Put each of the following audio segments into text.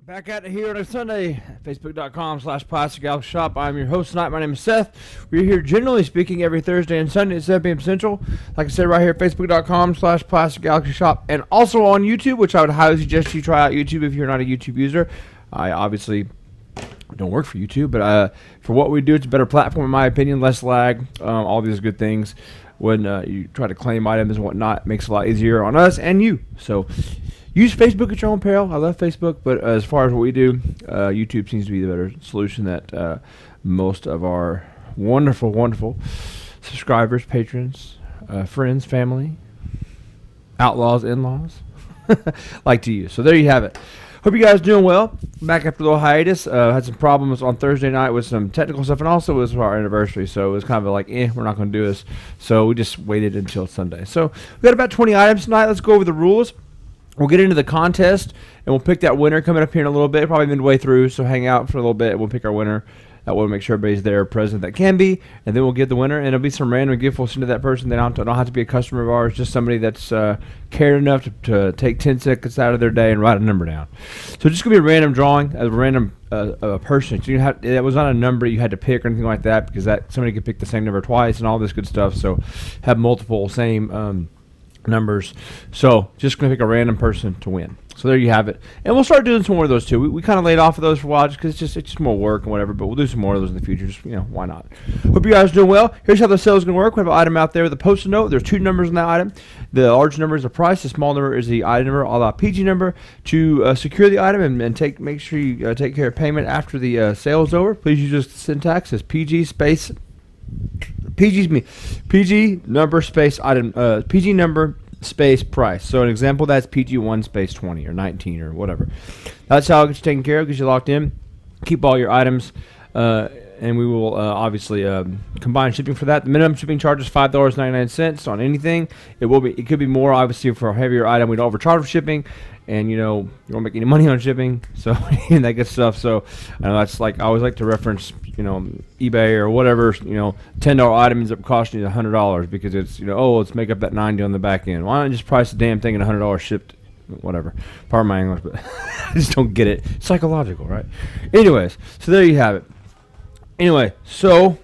Back at it here on a Sunday, facebook.com/PlasticGalaxyShop. I'm your host tonight. My name is Seth. We're here generally speaking every Thursday and Sunday at 7 p.m. Central. Like I said, right here, facebook.com/PlasticGalaxyShop. And also on YouTube, which I would highly suggest you try out YouTube if you're not a YouTube user. I obviously don't work for YouTube, but for what we do, it's a better platform in my opinion, less lag, all these good things. When you try to claim items and whatnot, it makes it a lot easier on us and you. So use Facebook at your own peril. I love Facebook, but as far as what we do, YouTube seems to be the better solution that most of our wonderful, wonderful subscribers, patrons, friends, family, outlaws, in-laws like to use. So there you have it. Hope you guys are doing well. Back after a little hiatus. Had some problems on Thursday night with some technical stuff, and also it was our anniversary, so it was kind of like, we're not going to do this. So we just waited until Sunday. So we got about 20 items tonight. Let's go over the rules. We'll get into the contest, and we'll pick that winner coming up here in a little bit, probably midway through, so hang out for a little bit, and we'll pick our winner. That will make sure everybody's there present that can be, and then we'll get the winner, and it'll be some random gift we'll send to that person. They don't have to be a customer of ours, just somebody that's cared enough to take 10 seconds out of their day and write a number down. So it's just going to be a random drawing, a random person. So it was not a number you had to pick or anything like that, because somebody could pick the same number twice and all this good stuff, so have multiple same numbers. So just going to pick a random person to win. So there you have it. And we'll start doing some more of those too. We kind of laid off of those for a while just because it's just more work and whatever, but we'll do some more of those in the future. Just, why not? Hope you guys are doing well. Here's how the sale is going to work. We have an item out there with a post-it note. There's two numbers on that item. The large number is the price. The small number is the item number, a la PG number. To secure the item and make sure you take care of payment after the sale is over, please use this syntax as PG space PG number space item PG number space price. So an example, that's PG1 space 20 or 19 or whatever. That's how it gets taken care of, gets you locked in. Keep all your items, and we will obviously combine shipping for that. The minimum shipping charge is $5.99 on anything. It could be more, obviously, for a heavier item. We don't overcharge for shipping, and you don't make any money on shipping, so and that good stuff. So I know that's like I always like to reference, eBay or whatever. $10 item ends up costing you $100 because it's let's make up that 90 on the back end. Why not just price the damn thing at $100 shipped? Whatever. Pardon my English, but I just don't get it. It's psychological, right? Anyways, so there you have it. Anyway, so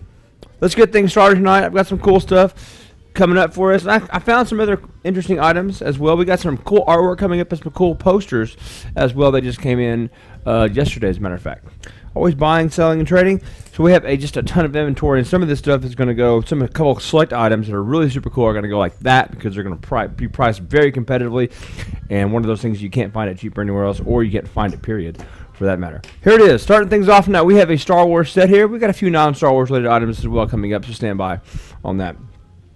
let's get things started tonight. I've got some cool stuff coming up for us. I found some other interesting items as well. We got some cool artwork coming up and some cool posters as well. They just came in yesterday, as a matter of fact. Always buying, selling, and trading. So we have just a ton of inventory, and some of this stuff is going to go, a couple of select items that are really super cool are going to go like that because they're going to be priced very competitively, and one of those things you can't find it cheaper anywhere else, or you can't find it, period, for that matter. Here it is. Starting things off now, we have a Star Wars set here. We've got a few non-Star Wars related items as well coming up, so stand by on that.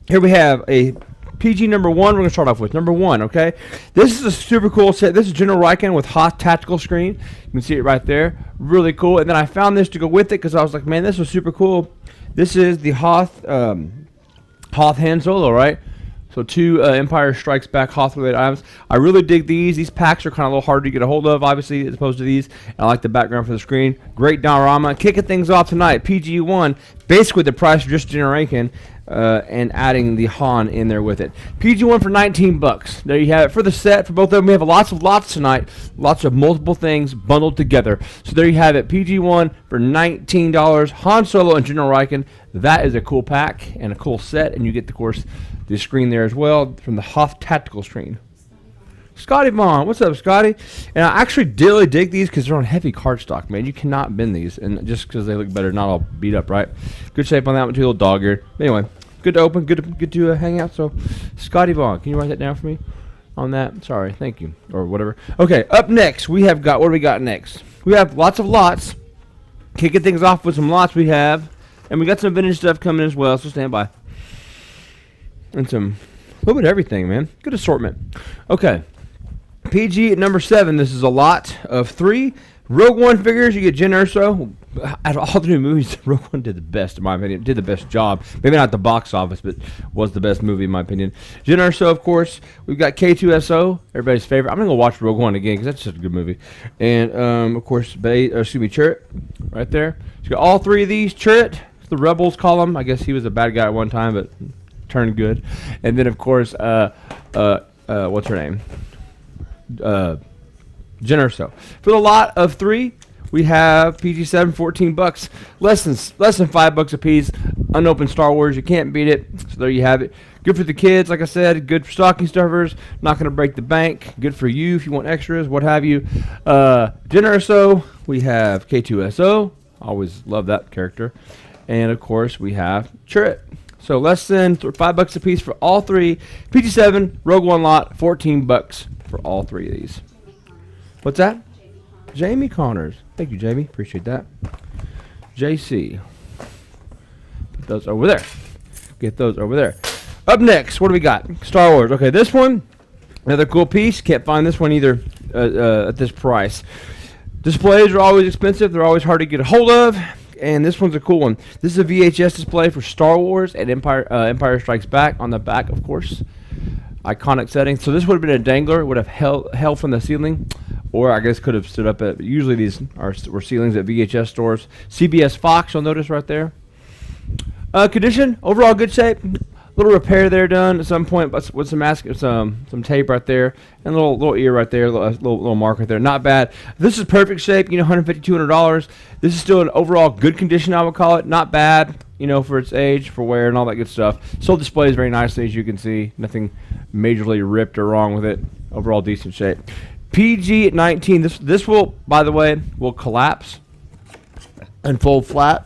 Here we have a PG number 1. We're going to start off with number 1, okay? This is a super cool set. This is General Riken with Hoth tactical screen. You can see it right there. Really cool. And then I found this to go with it because I was like, man, this was super cool. This is the Hoth Han Solo, right? So 2 Empire Strikes Back Hoth related items. I really dig these. These packs are kind of a little hard to get a hold of, obviously, as opposed to these. I like the background for the screen. Great diorama. Kicking things off tonight, PG1, basically the price of just General Riken, and adding the Han in there with it. PG1 for $19. There you have it for the set. For both of them, we have lots of lots tonight. Lots of multiple things bundled together. So there you have it. PG1 for $19. Han Solo and General Riken. That is a cool pack and a cool set. And you get, of course, the screen there as well from the Hoth tactical screen. Scotty Vaughn, what's up, Scotty? And I actually really dig these because they're on heavy cardstock, man. You cannot bend these, and just because they look better, not all beat up, right? Good shape on that one too, a little dog-eared. Anyway, good to open, good to hang out. So, Scotty Vaughn, can you write that down for me on that? Sorry, thank you, or whatever. Okay, up next, we have got, what do we got next? We have lots of lots. Kicking things off with some lots we have, and we got some vintage stuff coming as well, so stand by. And a little bit of everything, man. Good assortment. Okay. PG at number 7. This is a lot of 3 Rogue One figures. You get Jyn Erso. Out of all 3 movies, Rogue One did the best, in my opinion. Did the best job. Maybe not the box office, but was the best movie, in my opinion. Jyn Erso, of course. We've got K2SO, everybody's favorite. I'm going to go watch Rogue One again because that's such a good movie. And, of course, Chirrut right there. So you got all 3 of these. Chirrut, the Rebels call him. I guess he was a bad guy at one time, but turned good. And then, of course, what's her name? generous. So for the lot of 3, we have PG-7, $14, less than $5 a piece. Unopened Star Wars, you can't beat it. So there you have it. Good for the kids, like I said. Good for stocking stuffers. Not going to break the bank. Good for you if you want extras, what have you. Generoso, we have K2SO. Always love that character. And of course, we have Chirrut. So less than $5 a piece for all 3. PG-7, Rogue One lot, $14 for all 3 of these. What's that? Jamie Connors. Thank you, Jamie. Appreciate that. JC. Put those over there. Get those over there. Up next, what do we got? Star Wars. Okay, this one, another cool piece. Can't find this one either at this price. Displays are always expensive. They're always hard to get a hold of. And this one's a cool one. This is a VHS display for Star Wars and Empire Strikes Back. On the back, of course. Iconic setting. So this would have been a dangler. It would have held from the ceiling. Or I guess could have stood up at, usually these were ceilings at VHS stores. CBS Fox, you'll notice right there. Condition, overall good shape. Little repair there done at some point, but with some tape right there, and a little ear right there, little mark right there. Not bad. This is perfect shape. $150, $200. This is still an overall good condition, I would call it. Not bad, for its age, for wear, and all that good stuff. Still displays very nicely, as you can see. Nothing majorly ripped or wrong with it. Overall decent shape. PG-19. This will, by the way, will collapse and fold flat.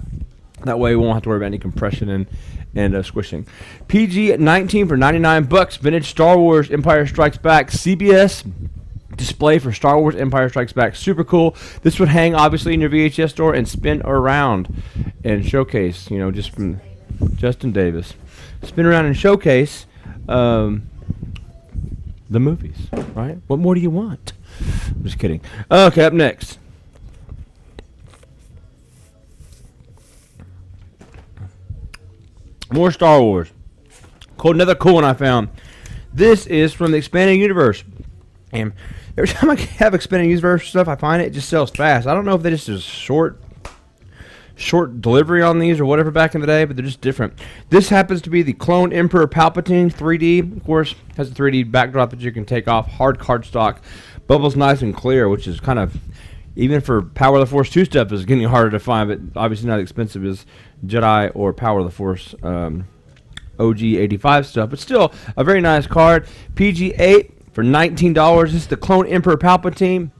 That way we won't have to worry about any compression and squishing. PG-19 for $99. Vintage Star Wars Empire Strikes Back CBS display for Star Wars Empire Strikes Back. Super cool. This would hang obviously in your VHS store and spin around and showcase, just from Justin Davis. Spin around and showcase the movies, right? What more do you want? I'm just kidding. Okay, up next. More Star Wars. Another cool one I found. This is from the Expanded Universe. And every time I have Expanded Universe stuff, I find it just sells fast. I don't know if they just do short delivery on these or whatever back in the day, but they're just different. This happens to be the Clone Emperor Palpatine 3D. Of course, has a 3D backdrop that you can take off. Hard cardstock. Bubbles nice and clear, which is kind of, even for Power of the Force 2 stuff, is getting harder to find, but obviously not as expensive as Jedi or Power of the Force OG 85 stuff, but still a very nice card. PG-8 for $19. This is the Clone Emperor Palpatine.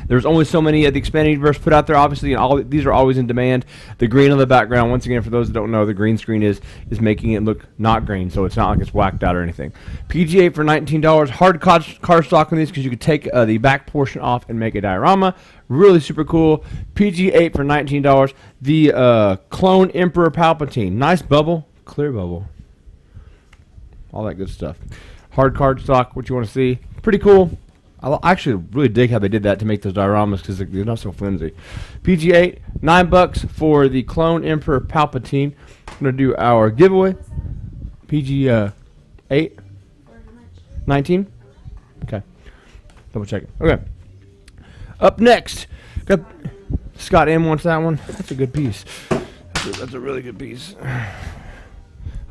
There's only so many of the Expanded Universe put out there, obviously, and these are always in demand. The green on the background, once again, for those that don't know, the green screen is making it look not green, so it's not like it's whacked out or anything. PG-8 for $19. Hard cardstock on these because you could take the back portion off and make a diorama. Really super cool. PG-8 for $19. The Clone Emperor Palpatine. Nice bubble. Clear bubble. All that good stuff. Hard cardstock, what you want to see. Pretty cool. I actually really dig how they did that to make those dioramas because they're not so flimsy. PG-8, $9 for the Clone Emperor Palpatine. I'm going to do our giveaway. PG-8? 19? Okay. Double check it. Okay. Up next, got Scott M wants that one. That's a good piece. That's a really good piece.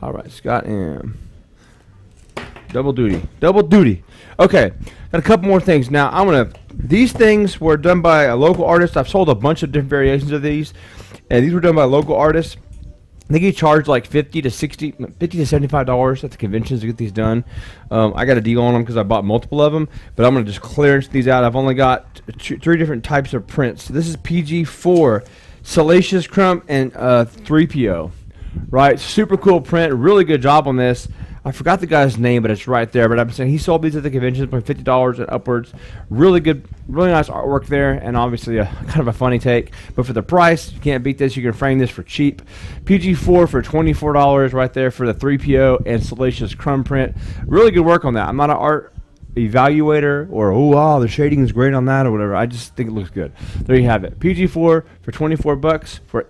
All right, Scott M. Double duty. Double duty. Okay, got a couple more things. Now, these things were done by a local artist. I've sold a bunch of different variations of these, and these were done by local artists. I think he charged like $50 to $75 at the conventions to get these done. I got a deal on them because I bought multiple of them, but I'm going to just clearance these out. I've only got 3 different types of prints. This is PG-4, Salacious Crumb, and 3PO. Right, super cool print. Really good job on this. I forgot the guy's name, but it's right there. But I'm saying he sold these at the conventions for $50 and upwards. Really good, really nice artwork there, and obviously a kind of a funny take. But for the price, you can't beat this. You can frame this for cheap. PG-4 for $24 right there for the 3PO and Salacious Crumb print. Really good work on that. I'm not an art evaluator or, oh, wow, the shading is great on that or whatever. I just think it looks good. There you have it. PG-4 for $24 for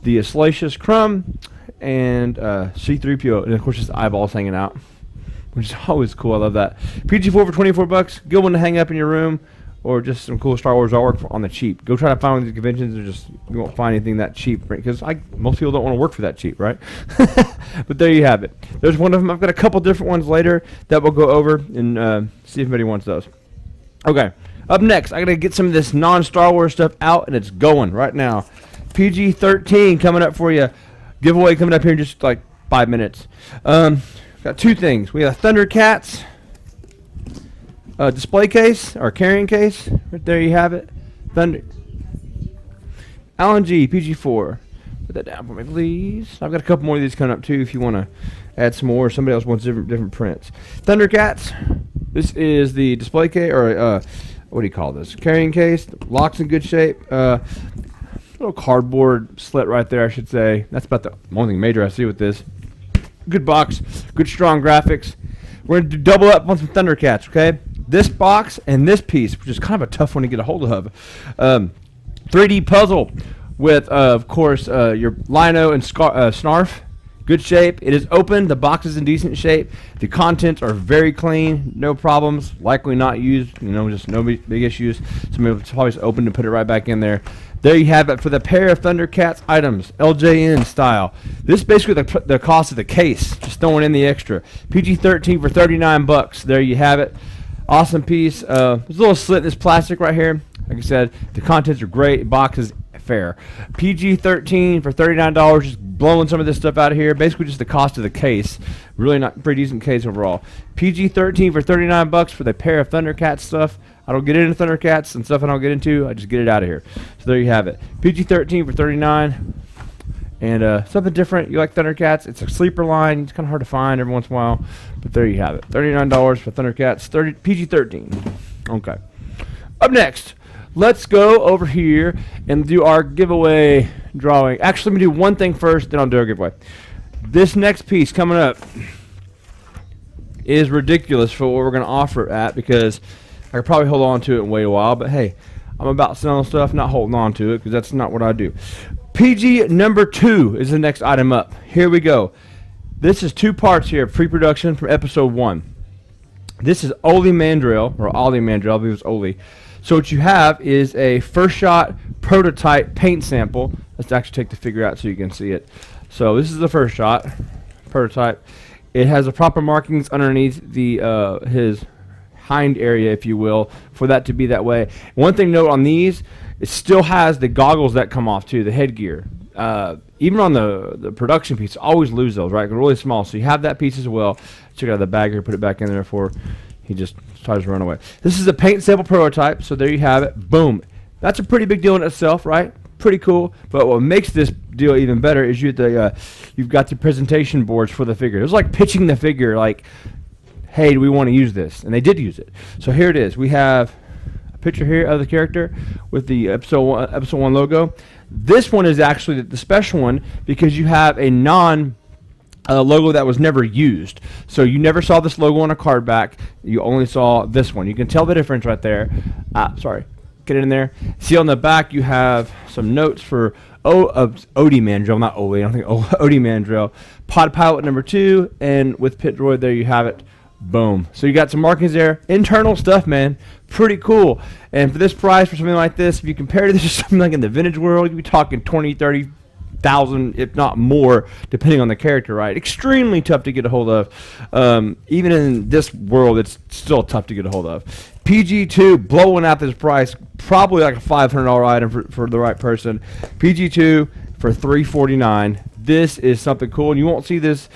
the Salacious Crumb and C-3PO, and of course just the eyeballs hanging out, which is always cool. I love that. PG-4 for $24. Good one to hang up in your room, or just some cool Star Wars artwork on the cheap. Go try to find one of these conventions, and you won't find anything that cheap, because most people don't want to work for that cheap, right? But there you have it. There's one of them. I've got a couple different ones later that we'll go over and see if anybody wants those. Okay, Up next, I gotta get some of this non-Star Wars stuff out, and it's going right now. PG-13 coming up for you. Giveaway coming up here in just like 5 minutes. Got two things. We have Thundercats display case or carrying case. Right there, you have it. Alan G, PG-4. Put that down for me, please. I've got a couple more of these coming up too if you want to add some more. Or somebody else wants different prints. Thundercats. This is the display case, or what do you call this? Carrying case. Lock's in good shape. Little cardboard slit right there, I should say. That's about the only thing major I see with this. Good box, good strong graphics. We're going to double up on some Thundercats, okay? This box and this piece, which is kind of a tough one to get a hold of. 3D puzzle with, of course, your Lino and Snarf. Good shape. It is open. The box is in decent shape. The contents are very clean. No problems. Likely not used. Just no big issues. Somebody will probably just open and put it right back in there. There you have it for the pair of Thundercats items, LJN style. This is basically the cost of the case, just throwing in the extra. PG-13 for $39. There you have it. Awesome piece. There's a little slit in this plastic right here. Like I said, the contents are great. Box is fair. PG-13 for $39. Just blowing some of this stuff out of here. Basically just the cost of the case. Really not pretty decent case overall. PG-13 for $39 for the pair of Thundercats stuff. I don't get into Thundercats and stuff I don't get into. I just get it out of here. So there you have it. PG-13 for $39. And something different. You like Thundercats. It's a sleeper line. It's kind of hard to find every once in a while. But there you have it. $39 for Thundercats. PG-13. Okay. Up next, let's go over here and do our giveaway drawing. Actually, let me do one thing first, then I'll do our giveaway. This next piece coming up is ridiculous for what we're going to offer it at, because I could probably hold on to it and wait a while, but hey, I'm about selling stuff, not holding on to it, because that's not what I do. PG number 2 is the next item up. Here we go. This is 2 parts here, pre-production from episode 1. This is Oli Mandrill, or Ollie Mandrill, I believe it's Oli. So what you have is a first shot prototype paint sample. Let's actually take the figure out so you can see it. So this is the first shot prototype. It has the proper markings underneath the his hind area, if you will, for that to be that way. One thing to note on these, it still has the goggles that come off too, the headgear. Even on the production piece, always lose those, right? They're really small, so you have that piece as well. Check out the bag here, put it back in there before he just tries to run away. This is a paint sample prototype, so there you have it. Boom. That's a pretty big deal in itself, right? Pretty cool. But what makes this deal even better is you've got the presentation boards for the figure. It was like pitching the figure, like, hey, do we want to use this? And they did use it. So here it is. We have a picture here of the character with the episode 1 logo. This one is actually the special one because you have a logo that was never used. So you never saw this logo on a card back. You only saw this one. You can tell the difference right there. Sorry. Get it in there. See on the back you have some notes for Odie Mandrill, not Oli. I don't think Odie Mandrill. Pod Pilot number 2, and with Pit Droid there you have it. Boom. So you got some markings there. Internal stuff, man. Pretty cool. And for this price, for something like this, if you compare this to something like in the vintage world, you'd be talking 20, 30,000, if not more, depending on the character, right? Extremely tough to get a hold of. Even in this world, it's still tough to get a hold of. PG2, blowing out this price, probably like a $500 item for the right person. PG2 for $349. This is something cool, and you won't see this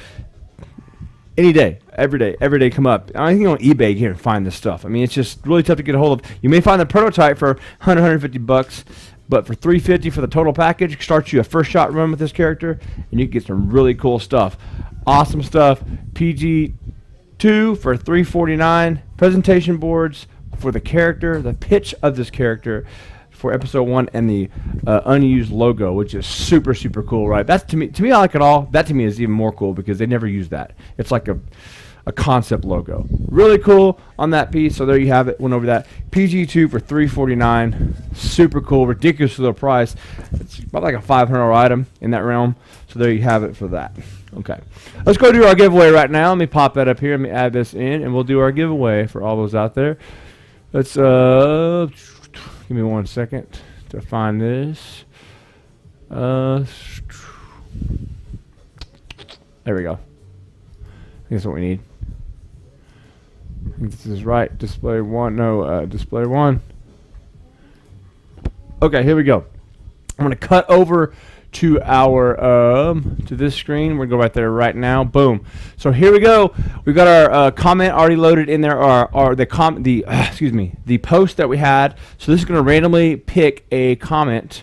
any day, every day come up. I think on eBay you can find this stuff. I mean, it's just really tough to get a hold of. You may find the prototype for $150, but for $350 for the total package, starts you a first shot run with this character, and you can get some really cool stuff. Awesome stuff. PG2 for $349. Presentation boards for the character, the pitch of this character for episode 1, and the unused logo, which is super, super cool, right? That's to me I like it all. That to me is even more cool because they never use that. It's like a concept logo. Really cool on that piece. So there you have it. Went over that. PG2 for $349. Super cool. Ridiculous low price. It's about like a $500 item in that realm. So there you have it for that. Okay. Let's go do our giveaway right now. Let me pop that up here. Let me add this in, and we'll do our giveaway for all those out there. Let's give me 1 second to find this. There we go. I think that's what we need. I think this is right. Display 1. No, display 1. Okay, here we go. I'm going to cut over to our to this screen. We're going to go right there right now. Boom. So here we go. We've got our comment already loaded in there, or the post that we had. So this is going to randomly pick a comment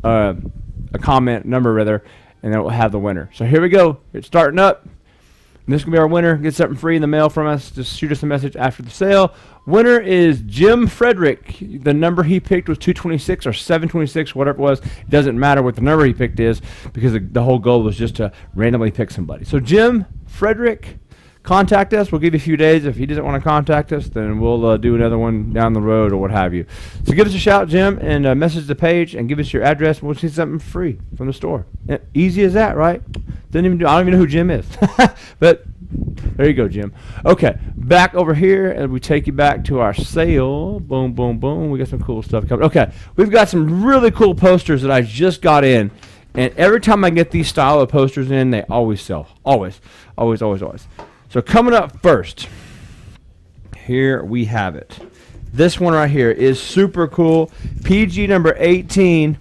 number rather, and then it will have the winner. So here we go. It's starting up. And this is going to be our winner. Get something free in the mail from us. Just shoot us a message after the sale. Winner is Jim Frederick. The number he picked was 226 or 726, whatever it was. It doesn't matter what the number he picked is, because the whole goal was just to randomly pick somebody. So Jim Frederick, contact us. We'll give you a few days. If he doesn't want to contact us, then we'll do another one down the road or what have you. So give us a shout, Jim, and message the page and give us your address. And we'll see something free from the store. Easy as that, right? I don't even know who Jim is. But there you go, Jim. Okay, back over here, and we take you back to our sale. Boom, boom, boom. We got some cool stuff coming. Okay, we've got some really cool posters that I just got in. And every time I get these style of posters in, they always sell. Always, always, always, always. So coming up first, here we have it. This one right here is super cool. PG number 18.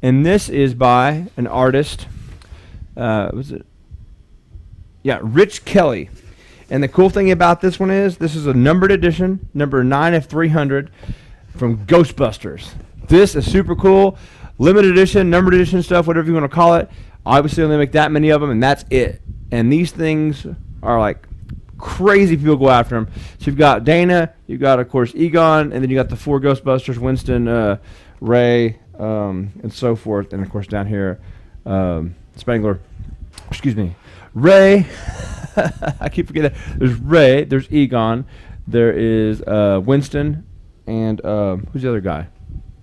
And this is by an artist. Rich Kelly. And the cool thing about this one is this is a numbered edition, number 9 of 300 from Ghostbusters. This is super cool. Limited edition, numbered edition stuff, whatever you want to call it. Obviously, only make that many of them, and that's it. And these things are like crazy. People go after them. So you've got Dana, you've got, of course, Egon, and then you got the 4 Ghostbusters, Winston, Ray, and so forth. And, of course, down here, Spangler. Excuse me. Ray. I keep forgetting that. There's Ray. There's Egon. There is Winston. And who's the other guy?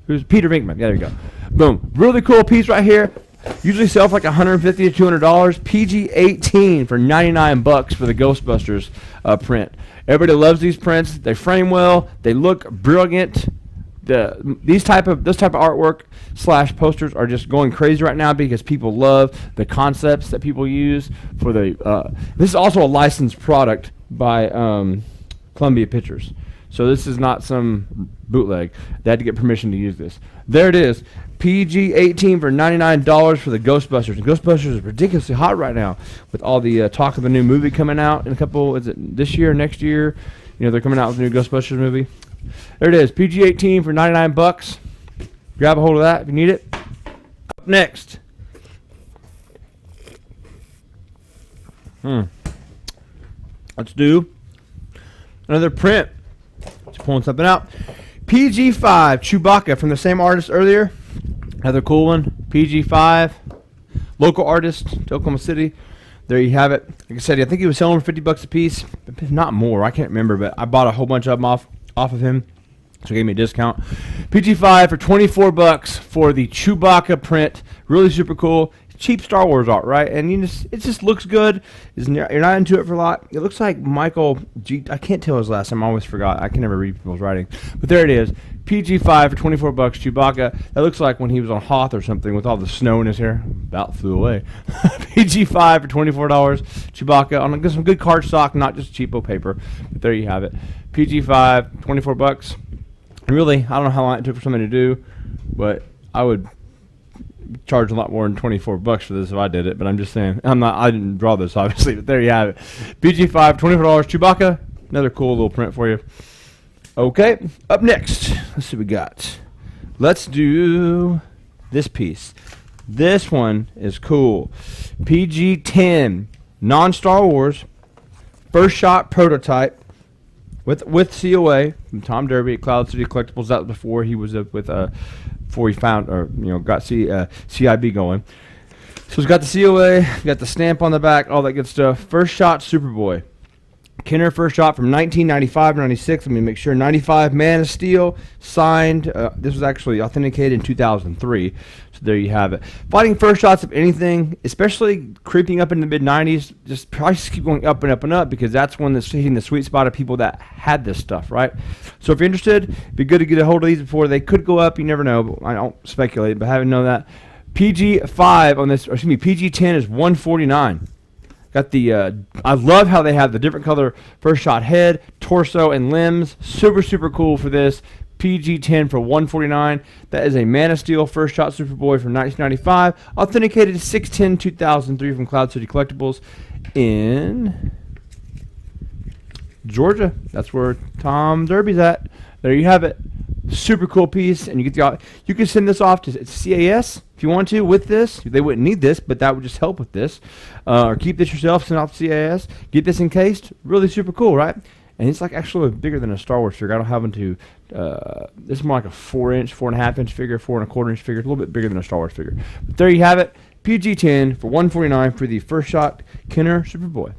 Who's Peter Venkman? Yeah, there you go. Boom. Really cool piece right here. Usually sell for like $150 to $200. PG-18 for $99 for the Ghostbusters print. Everybody loves these prints. They frame well. They look brilliant. This type of artwork / posters are just going crazy right now because people love the concepts that people use for the. This is also a licensed product by Columbia Pictures, so this is not some bootleg. They had to get permission to use this. There it is, PG-18 for $99 for the Ghostbusters. And Ghostbusters is ridiculously hot right now with all the talk of the new movie coming out in a couple. Is it this year, next year? You know, they're coming out with a new Ghostbusters movie. There it is, PG-18 for $99. Grab a hold of that if you need it. Up next. Let's do another print. Just pulling something out. PG-5 Chewbacca from the same artist earlier. Another cool one. PG-5. Local artist to Oklahoma City. There you have it. Like I said, I think he was selling for $50 a piece. Not more. I can't remember, but I bought a whole bunch of them off of him, so he gave me a discount. PG-5 for $24 for the Chewbacca print. Really super cool. Cheap Star Wars art, right? And it just looks good. You're not into it for a lot. It looks like Michael G. I can't tell his last name. I always forgot. I can never read people's writing. But there it is. PG-5 for $24. Chewbacca. That looks like when he was on Hoth or something with all the snow in his hair. About flew away. PG-5 for $24. Chewbacca on some good cardstock, not just cheapo paper. But there you have it. PG-5, $24. And really, I don't know how long it took for somebody to do, but I would charge a lot more than $24 for this if I did it. But I'm just saying, I didn't draw this obviously, but there you have it. PG-5, $24. Chewbacca. Another cool little print for you. Okay, up next, let's see what we got. Let's do this piece. This one is cool. PG-10, non-Star Wars, first shot prototype with COA from Tom Derby at Cloud City Collectibles. That was before he was before he found got CIB going. So it's got the COA, got the stamp on the back, all that good stuff. First shot Superboy. Kenner first shot from 1995 to 96. Let me make sure. 95 Man of Steel signed. This was actually authenticated in 2003. So there you have it. Fighting first shots of anything, especially creeping up in the mid 90s, just prices keep going up and up and up because that's when it's hitting the sweet spot of people that had this stuff, right? So if you're interested, it'd be good to get a hold of these before they could go up. You never know. But I don't speculate, but having known that. PG-5 on this, or excuse me, PG-10 is $149. Got the, I love how they have the different color first shot head, torso, and limbs. Super, super cool for this. PG-10 for $149. That is a Man of Steel First Shot Superboy from 1995. Authenticated 6/10/2003 from Cloud City Collectibles in Georgia. That's where Tom Derby's at. There you have it. Super cool piece, and you can send this off to CAS if you want to with this. They wouldn't need this, but that would just help with this. Or keep this yourself, send off to CAS. Get this encased. Really super cool, right? And it's like actually bigger than a Star Wars figure. I don't have them to. This is more like a 4-inch, 4.5-inch figure, 4.25-inch figure. It's a little bit bigger than a Star Wars figure. But there you have it. PG-10 for $149 for the First Shot Kenner Superboy.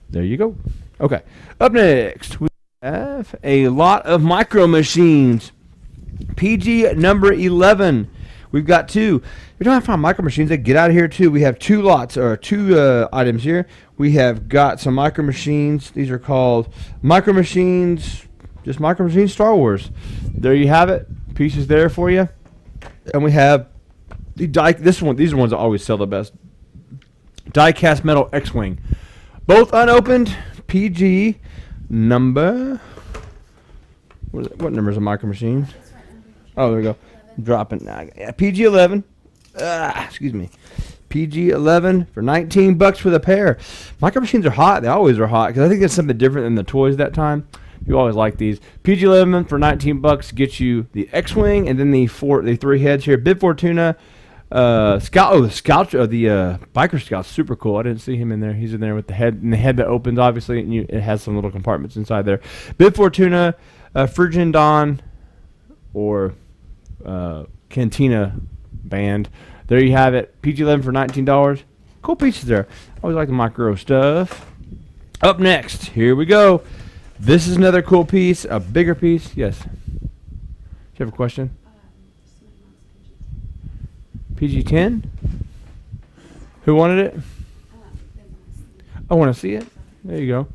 There you go. Okay. Up next, we have a lot of Micro Machines. PG number 11. We've got two. We don't have to find Micro Machines. They get out of here too. We have two lots or two items here. We have got some Micro Machines. These are called Micro Machines. Just Micro Machines Star Wars. There you have it. Pieces there for you. And we have the die. This one. These are ones that always sell the best. Die-cast metal X-wing. Both unopened. PG number. What number is a Micro Machine? Oh, there we go. Dropping. Yeah, PG-11. Excuse me. PG-11 for $19 for the pair. Micro Machines are hot. They always are hot because I think it's something different than the toys that time. You always like these. PG-11 for $19 gets you the X-wing and then the three heads here. Bib Fortuna. Scout. Oh, the Scout. The Biker Scout's super cool. I didn't see him in there. He's in there with the head, and the head that opens, obviously, and it has some little compartments inside there. Bib Fortuna, Phrygian Dawn, or Cantina Band. There you have it. PG-11 for $19. Cool pieces there. Always like the micro stuff. Up next, here we go. This is another cool piece, a bigger piece. Yes. Do you have a question? PG-10? Who wanted it? I want to see it. There you go.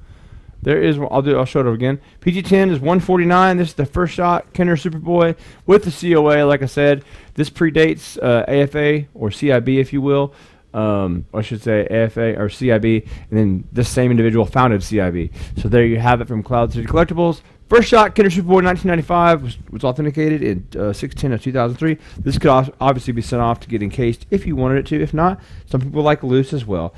There is. I'll show it again. PG-10 is $149. This is the First Shot Kenner Superboy with the COA. Like I said, this predates AFA or CIB, if you will. I should say AFA or CIB, and then this same individual founded CIB. So there you have it from Cloud City Collectibles. First Shot Kenner Superboy 1995 was authenticated in 6/10/2003. This could obviously be sent off to get encased if you wanted it to. If not, some people like loose as well.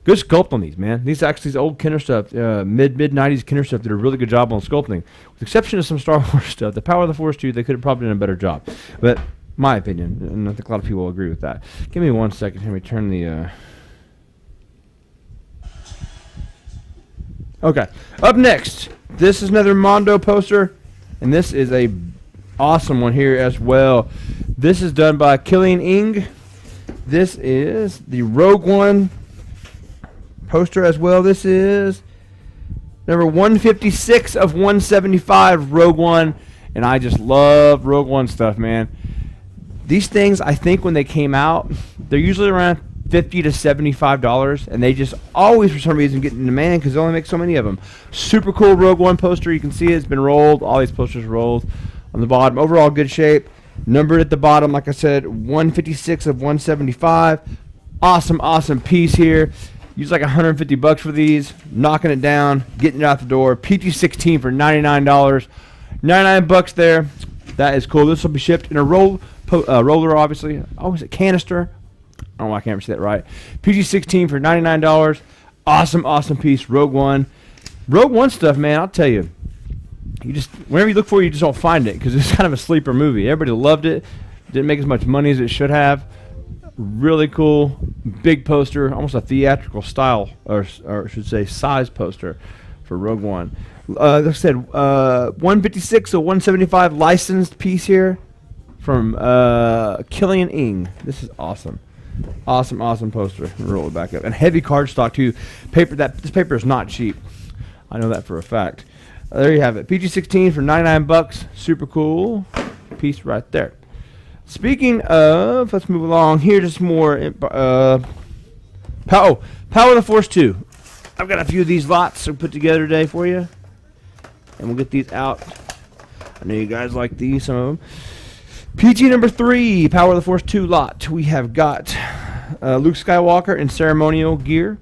Good sculpt on these, man. These old Kenner stuff, mid 90s Kenner stuff, did a really good job on sculpting. With the exception of some Star Wars stuff, the Power of the Force 2, they could have probably done a better job. But my opinion, and I think a lot of people will agree with that. Give me 1 second. Let me turn the. Okay. Up next, this is another Mondo poster, and this is a awesome one here as well. This is done by Killian Ing. This is the Rogue One poster as well. This is number 156 of 175 Rogue One, and I just love Rogue One stuff, man. These things, I think when they came out, they're usually around $50 to $75, and they just always, for some reason, get in demand because they only make so many of them. Super cool Rogue One poster. You can see it's been rolled. All these posters rolled on the bottom. Overall, good shape. Numbered at the bottom, like I said, 156 of 175. Awesome piece here. Use like $150 for these. Knocking it down, getting it out the door. PG-16 for $99. $99 there. That is cool. This will be shipped in a roller, obviously. Oh, is it canister? I don't know why I can't say that right. PG-16 for $99. Awesome piece. Rogue One. Rogue One stuff, man, I'll tell you. You just, whenever you look for it, you just don't find it because it's kind of a sleeper movie. Everybody loved it. Didn't make as much money as it should have. Really cool. Big poster. Almost a theatrical style, or I should say size poster for Rogue One. Like I said, 156 or 175 licensed piece here from Killian Ing. This is awesome. Awesome poster. Roll it back up. And heavy cardstock too. This paper is not cheap. I know that for a fact. There you have it. PG-16 for $99. Super cool piece right there. Speaking of, let's move along. Here, just more. Power of the Force 2. I've got a few of these lots to put together today for you, and we'll get these out. I know you guys like these, some of them. PG number 3, Power of the Force 2 lot. We have got Luke Skywalker in ceremonial gear.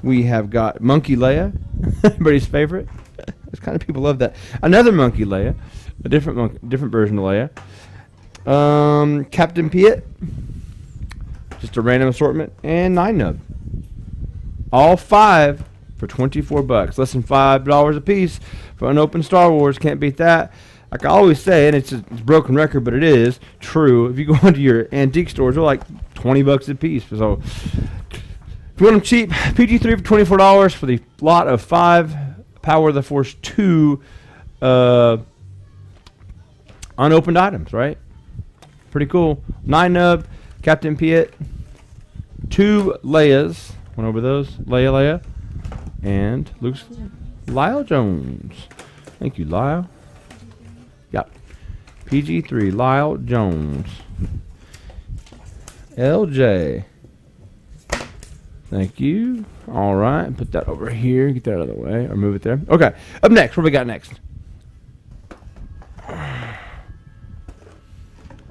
We have got Monkey Leia, everybody's favorite. Those kind of people love that. Another Monkey Leia. A different version of Leia. Captain Piet. Just a random assortment. And 9-nub. All 5 for $24. Less than $5 a piece for unopened Star Wars. Can't beat that. Like I always say, and it's a broken record, but it is true. If you go into your antique stores, they're like $20 a piece. So if you want them cheap, PG-3 for $24 for the lot of 5 Power of the Force 2 unopened items, right? Pretty cool. 9-nub, Captain Piet, 2 Leias. Went over those. Leia, and Luke's Lyle Jones. Thank you, Lyle. Yep. PG-3, Lyle Jones. LJ. Thank you. All right. Put that over here. Get that out of the way. Or move it there. Okay. Up next. What do we got next?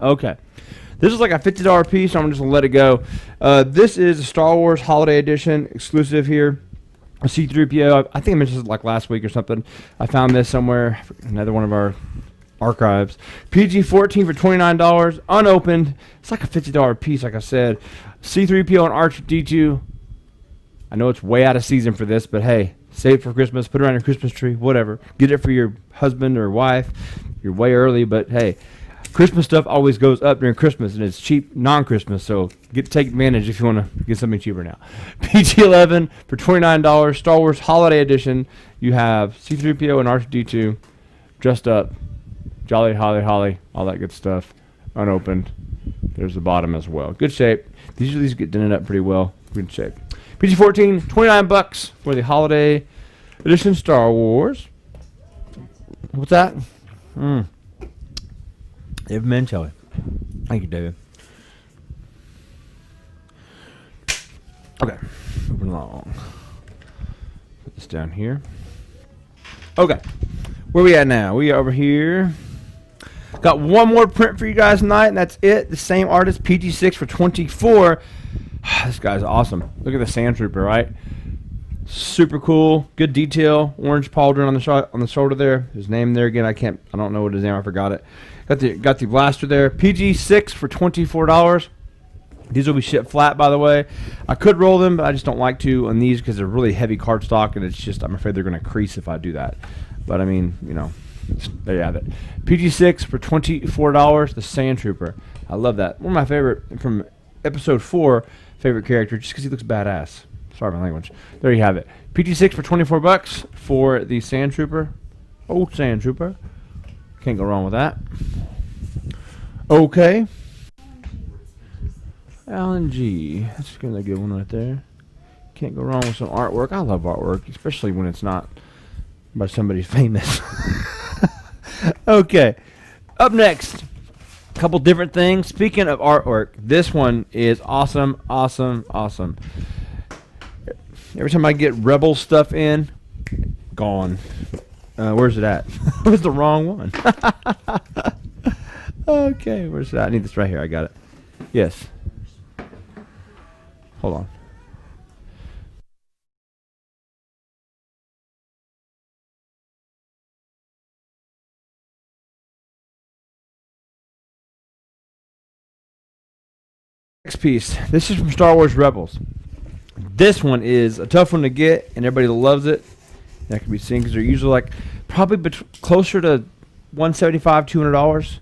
Okay. This is like a $50 piece. So I'm just going to let it go. This is a Star Wars Holiday Edition exclusive here. A C-3PO. I think I mentioned this like last week or something. I found this somewhere. Another one of our archives. PG-14 for $29. Unopened. It's like a $50 piece, like I said. C-3PO and R2-D2. I know it's way out of season for this, but hey, save it for Christmas. Put it around your Christmas tree, whatever. Get it for your husband or wife. You're way early, but hey, Christmas stuff always goes up during Christmas, and it's cheap non-Christmas, so take advantage if you want to get something cheaper now. PG-11 for $29. Star Wars Holiday Edition. You have C-3PO and R2-D2 dressed up. Jolly, holly, all that good stuff. Unopened. There's the bottom as well. Good shape. These get done up pretty well. Good shape. PG-14, $29 for the Holiday Edition Star Wars. What's that? David Mancelli. Thank you, David. Okay, moving along. Put this down here. Okay, where we at now? We are over here. Got one more print for you guys tonight, and that's it. The same artist, PG-6 for $24. This guy's awesome. Look at the Sand Trooper, right? Super cool. Good detail. Orange pauldron on the shoulder there. His name there again. I don't know what his name. I forgot it. Got the blaster there. PG-6 for $24. These will be shipped flat, by the way. I could roll them, but I just don't like to on these because they're really heavy cardstock, and it's just I'm afraid they're going to crease if I do that. But I mean, you know, there you have it. PG-6 for $24. The Sand Trooper. I love that. One of my favorite from Episode 4 favorite character, just because he looks badass. Sorry my language. There you have it. PG-6 for $24 for the Sand Trooper. Oh, Sand Trooper. Can't go wrong with that. Okay. Alan G. That's gonna be a good one right there. Can't go wrong with some artwork. I love artwork, especially when it's not by somebody famous. Okay. Up next, a couple different things. Speaking of artwork, this one is awesome, awesome, awesome. Every time I get Rebel stuff in, gone. Where's it at? It was the wrong one. Okay, where's that? I need this right here. I got it. Yes. Hold on. Next piece. This is from Star Wars Rebels. This one is a tough one to get, and everybody loves it. That can be seen because they're usually like probably closer to $175, $200,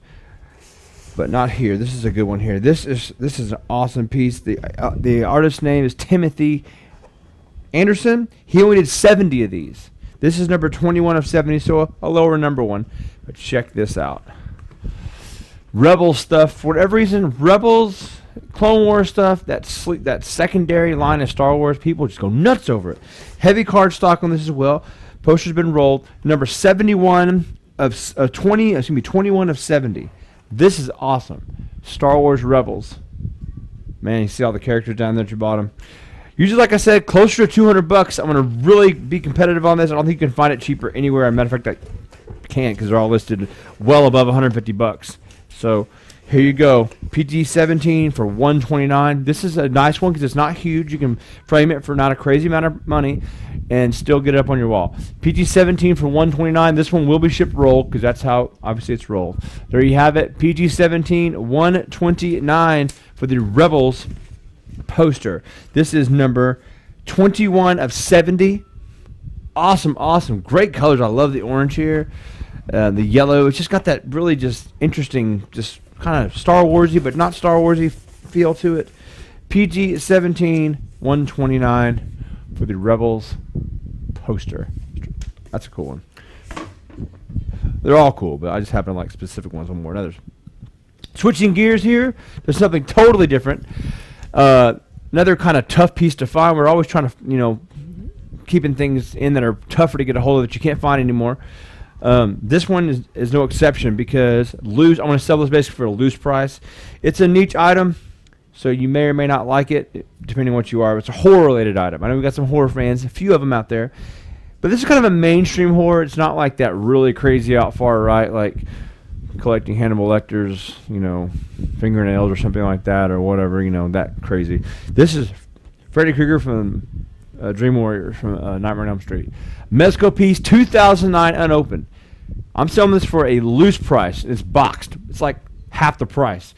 but not here. This is a good one here. This is an awesome piece. The artist's name is Timothy Anderson. He only did 70 of these. This is number 21 of 70, so a lower number one. But check this out. Rebel stuff. For whatever reason, Rebels, Clone Wars stuff, that secondary line of Star Wars, people just go nuts over it. Heavy cardstock on this as well. Poster's been rolled. Number 71 of 21 of 70. This is awesome. Star Wars Rebels. Man, you see all the characters down there at your bottom. Usually, like I said, closer to $200. I'm going to really be competitive on this. I don't think you can find it cheaper anywhere. As a matter of fact, I can't because they're all listed well above $150. So Here you go. PG-17 for $129. This is a nice one because it's not huge. You can frame it for not a crazy amount of money and still get it up on your wall. PG-17 for $129. This one will be shipped rolled because that's how, obviously, it's rolled. There you have it. PG-17, $129 for the Rebels poster. This is number 21 of 70. Awesome, awesome. Great colors. I love the orange here. The yellow. It's just got that really just interesting, just kind of Star Warsy, but not Star Warsy feel to it. PG-17, $129 for the Rebels poster. That's a cool one. They're all cool, but I just happen to like specific ones more than others. Switching gears here, there's something totally different. Another kind of tough piece to find. We're always trying to, keeping things in that are tougher to get a hold of that you can't find anymore. This one is no exception because I want to sell this basically for a loose price. It's a niche item, so you may or may not like it, depending on what you are. It's a horror-related item. I know we got some horror fans, a few of them out there. But this is kind of a mainstream horror. It's not like that really crazy out far right, like collecting Hannibal Lecter's, fingernails or something like that or whatever, that crazy. This is Freddy Krueger from Dream Warrior from Nightmare on Elm Street. Mezco piece, 2009, unopened. I'm selling this for a loose price. It's boxed. It's like half the price.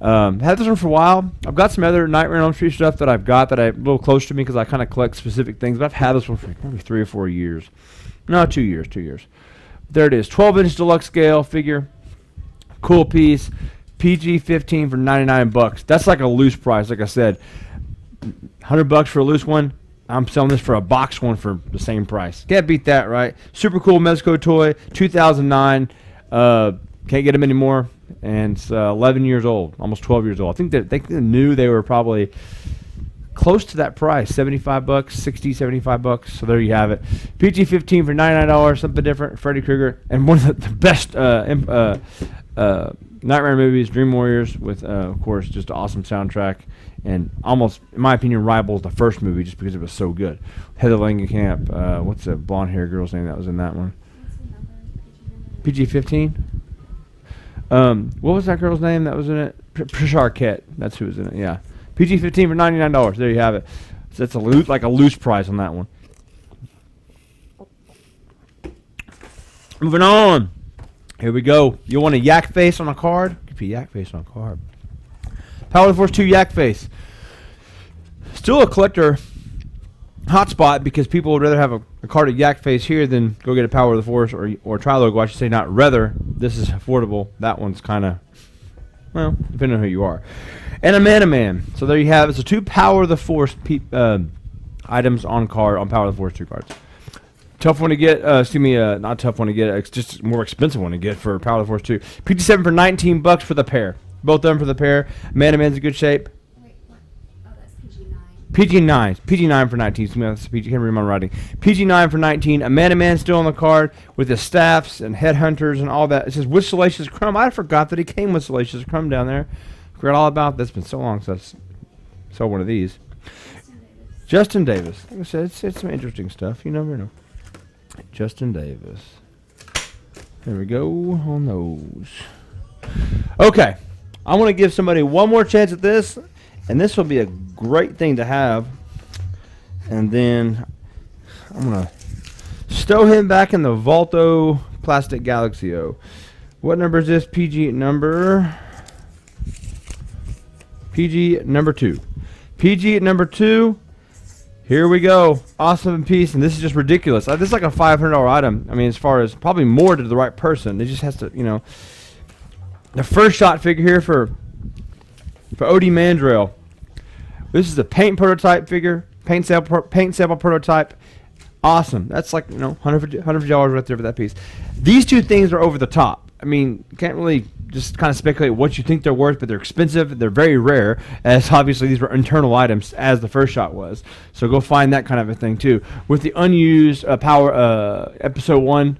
Had this one for a while. I've got some other Nightmare on Elm Street stuff that I've got that I a little close to me because I kind of collect specific things. But I've had this one for maybe 3 or 4 years. No, 2 years. 2 years. There it is. 12-inch deluxe scale figure. Cool piece. PG-15 for $99. That's like a loose price. Like I said, $100 for a loose one. I'm selling this for a box one for the same price. Can't beat that, right? Super cool Mezco toy, 2009. Can't get them anymore, and it's 11 years old, almost 12 years old. I think that they knew they were probably close to that price, $75, $60, $75. So there you have it. PG-15 for $99, something different. Freddy Krueger, and one of the best Nightmare movies, Dream Warriors, with of course just an awesome soundtrack. And almost, in my opinion, rivals the first movie just because it was so good. Heather Langenkamp, what's the blonde-haired girl's name that was in that one? PG-15? What was that girl's name that was in it? Patricia Arquette. That's who was in it, yeah. PG-15 for $99. There you have it. So that's like a loose price on that one. Moving on. Here we go. You want a yak face on a card? Could be a yak face on a card. Power of the Force 2 Yak Face. Still a collector hotspot because people would rather have a card of Yak Face here than go get a Power of the Force or Tri-Logo. I should say not rather. This is affordable. That one's kind of, well, depending on who you are. And a Man. So there you have it. So 2 Power of the Force items on Power of the Force 2 cards. Tough one to get. Not tough one to get. It's just a more expensive one to get for Power of the Force 2. PG-7 for $19 for the pair. Both of them for the pair. Man-to-Man's in good shape. Wait, what? Oh, that's PG-9. PG-9. PG-9 for 19. That's PG. Can't read my writing. PG-9 for 19. A Man-to-Man still on the card with his staffs and headhunters and all that. It says with Salacious Crumb. I forgot that he came with Salacious Crumb down there. Forgot all about this. It's been so long since I saw one of these. Justin Davis. Like I said, it's some interesting stuff. You never know. Justin Davis. There we go on those. Okay. I want to give somebody one more chance at this, and this will be a great thing to have. And then I'm going to stow him back in the Volto Plastic Galaxio. What number is this? PG number 2. PG number 2. Here we go. Awesome piece, and this is just ridiculous. This is like a $500 item. I mean, as far as probably more to the right person. It just has to, The first shot figure here for O.D. Mandrill. This is a paint prototype figure, paint sample prototype. Awesome. That's like $150 right there for that piece. These two things are over the top. I mean, you can't really just kind of speculate what you think they're worth, but they're expensive. They're very rare, as obviously these were internal items, as the first shot was. So go find that kind of a thing too. With the unused Episode 1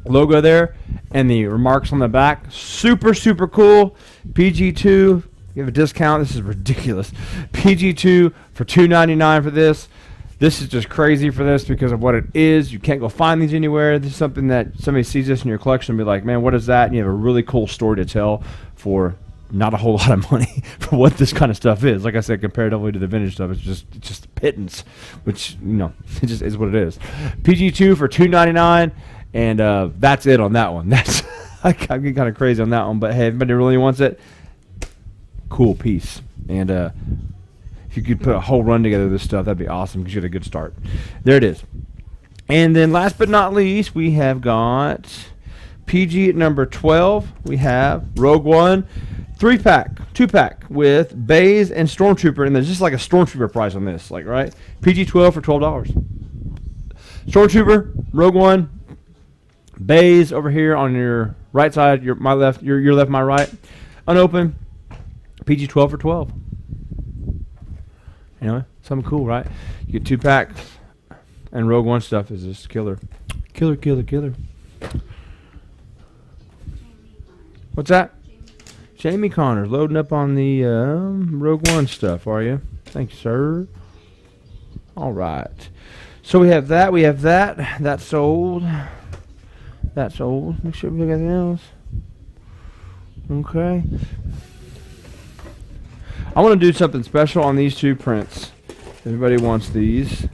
logo there and the remarks on the back, super cool. PG2, you have a discount. This is ridiculous. PG2 for $2.99 for this. This is just crazy for this because of what it is. You can't go find these anywhere. This is something that somebody sees this in your collection and be like, man, what is that? And you have a really cool story to tell for not a whole lot of money for what this kind of stuff is. Like I said, comparatively to the vintage stuff, it's just pittance, which, you know, it just is what it is. PG2 for $2.99, and that's it on that one. That's I get kind of crazy on that one, but hey, if anybody really wants it, cool piece. And if you could put a whole run together of this stuff, that'd be awesome because you get a good start. There it is. And then last but not least, we have got PG at number 12. We have Rogue One 2-pack with Baze and Stormtrooper, and there's just like a Stormtrooper price on this, like, right? PG-12 for $12. Stormtrooper, Rogue One, Baze over here on your right side, my left, your left, my right, unopened, PG-12 for $12. You know, something cool, right? You get 2-pack, and Rogue One stuff is just killer. Killer. What's that? Jamie Connors loading up on the Rogue One stuff, are you? Thank you, sir. All right. So we have that. That's sold. Make sure we got anything else. Okay. I want to do something special on these 2 prints. Everybody wants these.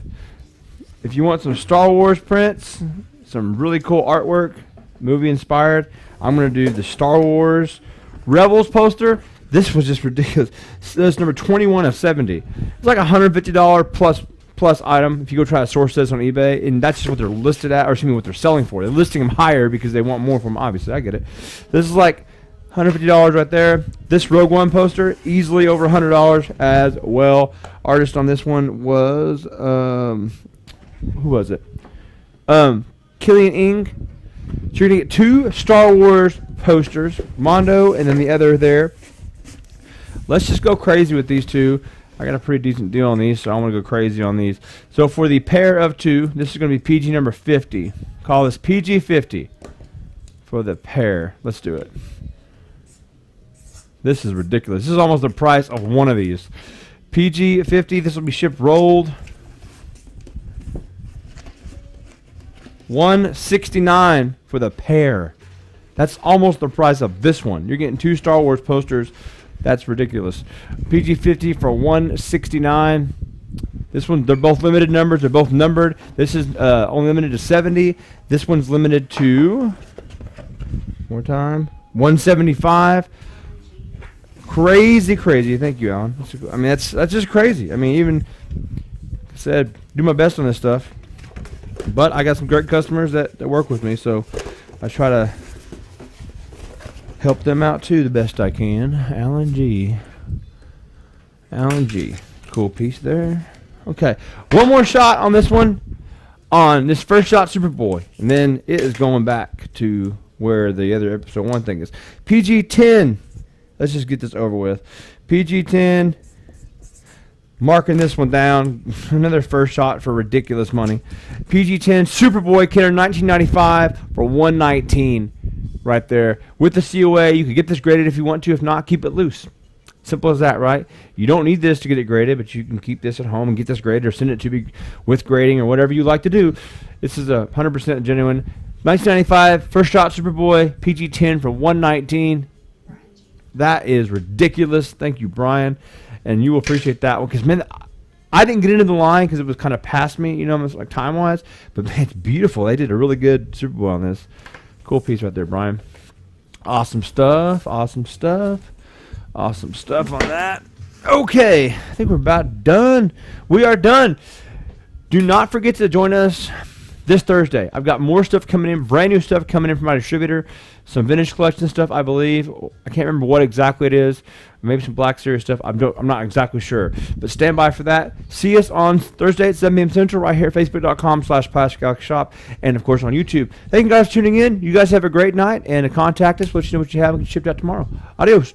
If you want some Star Wars prints, some really cool artwork, movie inspired, I'm going to do the Star Wars Rebels poster. This was just ridiculous. This number 21 of 70. It's like a $150 plus item if you go try to source this on eBay, and that's just what they're listed at, or excuse me, what they're selling for. They're listing them higher because they want more from them. Obviously, I get it. This is like $150 right there. This Rogue One poster, easily over $100 as well. Artist on this one was who was it? Killian Ing. So you're gonna get 2 Star Wars posters, Mondo, and then the other there. Let's just go crazy with these 2. I got a pretty decent deal on these, so I want to go crazy on these. So for the pair of 2, this is going to be PG number 50. Call this PG 50 for the pair. Let's do it. This is ridiculous. This is almost the price of one of these. PG 50. This will be shipped rolled. $169 for the pair. That's almost the price of this one. You're getting 2 Star Wars posters. That's ridiculous. PG-50 for $169. This one, they're both limited numbers. They're both numbered. This is only limited to 70. This one's limited to, more time, 175. Crazy. Thank you, Alan. I mean, that's just crazy. I mean, even like I said, do my best on this stuff. But I got some great customers that work with me, so I try to help them out too the best I can. Alan G. Cool piece there. Okay. One more shot on this one. On this first shot Superboy. And then it is going back to where the other episode 1 thing is. PG-10. Let's just get this over with. PG-10. Marking this one down. Another first shot for ridiculous money. PG-10 Superboy Killer 1995 for $119. Right there. With the COA, you can get this graded if you want to. If not, keep it loose. Simple as that, right? You don't need this to get it graded, but you can keep this at home and get this graded or send it to me with grading or whatever you like to do. This is a 100% genuine 1995 first shot Superboy PG-10 for $119. That is ridiculous. Thank you, Brian. And you will appreciate that one because, man, I didn't get into the line because it was kind of past me, you know, like time-wise. But, man, it's beautiful. They did a really good Superboy on this. Cool piece right there, Brian. Awesome stuff on that. Okay, I think we're about done. We are done. Do not forget to join us this Thursday. I've got more stuff coming in, brand new stuff coming in from my distributor. Some vintage collection stuff, I believe. I can't remember what exactly it is. Maybe some Black Series stuff. I'm not exactly sure. But stand by for that. See us on Thursday at 7 p.m. Central right here at Facebook.com/PlasticGalaxyShop. And, of course, on YouTube. Thank you guys for tuning in. You guys have a great night. And to contact us, let you know what you have and get shipped out tomorrow. Adios.